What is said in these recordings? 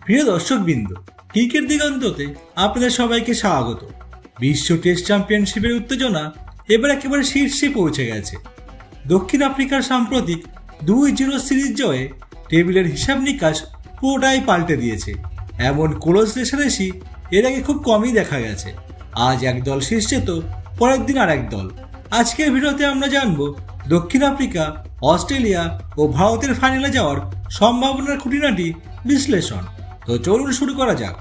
প্রিয় দর্শকবৃন্দ, ক্রিকেট দিগন্ততে আপনাদের সবাইকে স্বাগত। বিশ্ব টেস্ট চ্যাম্পিয়নশিপের উত্তেজনা এবার একেবারে শীর্ষে পৌঁছে গেছে। দক্ষিণ আফ্রিকার সাম্প্রতিক 2-0 সিরিজ জয়ে টেবিলের হিসাব নিকাশ পুরোটাই পাল্টে দিয়েছে। এমন ক্লোজ রেষারেষি এর আগে খুব কমই দেখা গেছে। আজ এক দল শীর্ষে তো পরের দিন আর এক দল। আজকের ভিডিওতে আমরা জানব দক্ষিণ আফ্রিকা, অস্ট্রেলিয়া ও ভারতের ফাইনালে যাওয়ার সম্ভাবনার খুঁটিনাটি বিশ্লেষণ। তো চলুন শুরু করা যাক।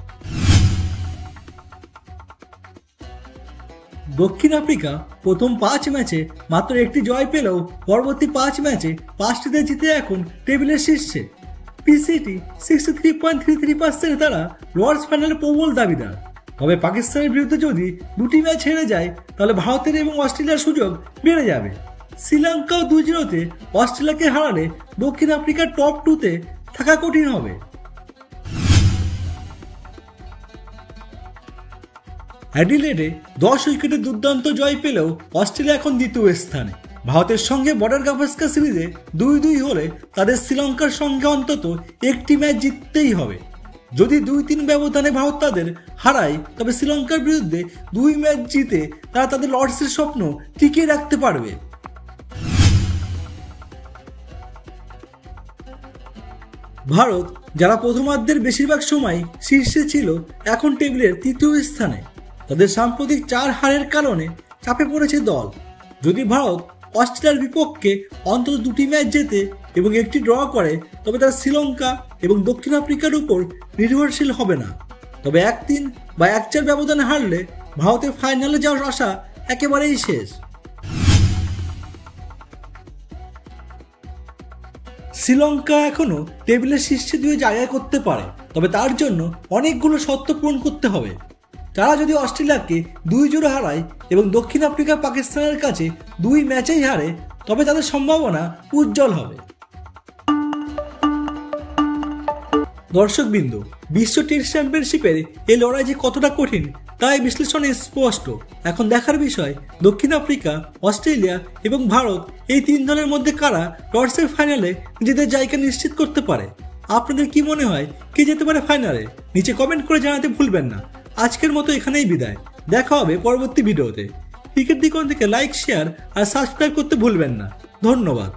দক্ষিণ আফ্রিকা প্রথম 5 ম্যাচে মাত্র একটি জয় পেলেও পরবর্তী 5 ম্যাচে 5টিতে জিতে এখন টেবিলের শীর্ষে। পিসিটি 63.33% তারা লর্ডস ফাইনালে প্রবল দাবিদার। তবে পাকিস্তানের বিরুদ্ধে যদি 2টি ম্যাচ হেরে যায় তাহলে ভারতের এবং অস্ট্রেলিয়ার সুযোগ বেড়ে যাবে। শ্রীলঙ্কাও 2-0-তে অস্ট্রেলিয়াকে হারালে দক্ষিণ আফ্রিকার টপ 2তে থাকা কঠিন হবে। অ্যাডিলেডে 10 উইকেটে দুর্দান্ত জয় পেলেও অস্ট্রেলিয়া এখন দ্বিতীয় স্থানে। ভারতের সঙ্গে বর্ডার গাভাস্কার সিরিজে 2-2 হলে তাদের শ্রীলঙ্কার সঙ্গে অন্তত একটি ম্যাচ জিততেই হবে। যদি 2-3 ব্যবধানে ভারত তাদের হারায় তবে শ্রীলঙ্কার বিরুদ্ধে 2 ম্যাচ জিতে তারা তাদের লর্ডসের স্বপ্ন টিকিয়ে রাখতে পারবে। ভারত, যারা প্রথমার্ধের বেশিরভাগ সময় শীর্ষে ছিল, এখন টেবিলের তৃতীয় স্থানে। তাদের সাম্প্রতিক 4 হারের কারণে চাপে পড়েছে দল। যদি ভারত অস্ট্রেলিয়ার বিপক্ষে অন্তত 2টি ম্যাচ জেতে এবং একটি ড্র করে তবে তারা শ্রীলঙ্কা এবং দক্ষিণ আফ্রিকার উপর নির্ভরশীল হবে না। তবে 1-3 বা 1-4 ব্যবধানে হারলে ভারতের ফাইনালে যাওয়ার আশা একেবারেই শেষ। শ্রীলঙ্কা এখনও টেবিলের শীর্ষে 2 জায়গা করতে পারে, তবে তার জন্য অনেকগুলো শর্ত পূরণ করতে হবে। তারা যদি অস্ট্রেলিয়াকে 2-0 হারায় এবং দক্ষিণ আফ্রিকা পাকিস্তানের কাছে 2 ম্যাচেই হারে তবে তাদের সম্ভাবনা উজ্জ্বল হবে। দর্শকবৃন্দ, বিশ্ব টেস্ট চ্যাম্পিয়নশিপের এই লড়াই যে কতটা কঠিন তাই বিশ্লেষণে স্পষ্ট। এখন দেখার বিষয় দক্ষিণ আফ্রিকা, অস্ট্রেলিয়া এবং ভারত এই 3 দলের মধ্যে কারা লর্ডসের ফাইনালে নিজেদের জায়গা নিশ্চিত করতে পারে। আপনাদের কি মনে হয় কে যেতে পারে ফাইনালে? নিচে কমেন্ট করে জানাতে ভুলবেন না। আজকের মতো এখানেই বিদায়। দেখা হবে পরবর্তী ভিডিওতে। ক্রিকেট দিগন্ত থেকে লাইক, শেয়ার আর সাবস্ক্রাইব করতে ভুলবেন না। ধন্যবাদ।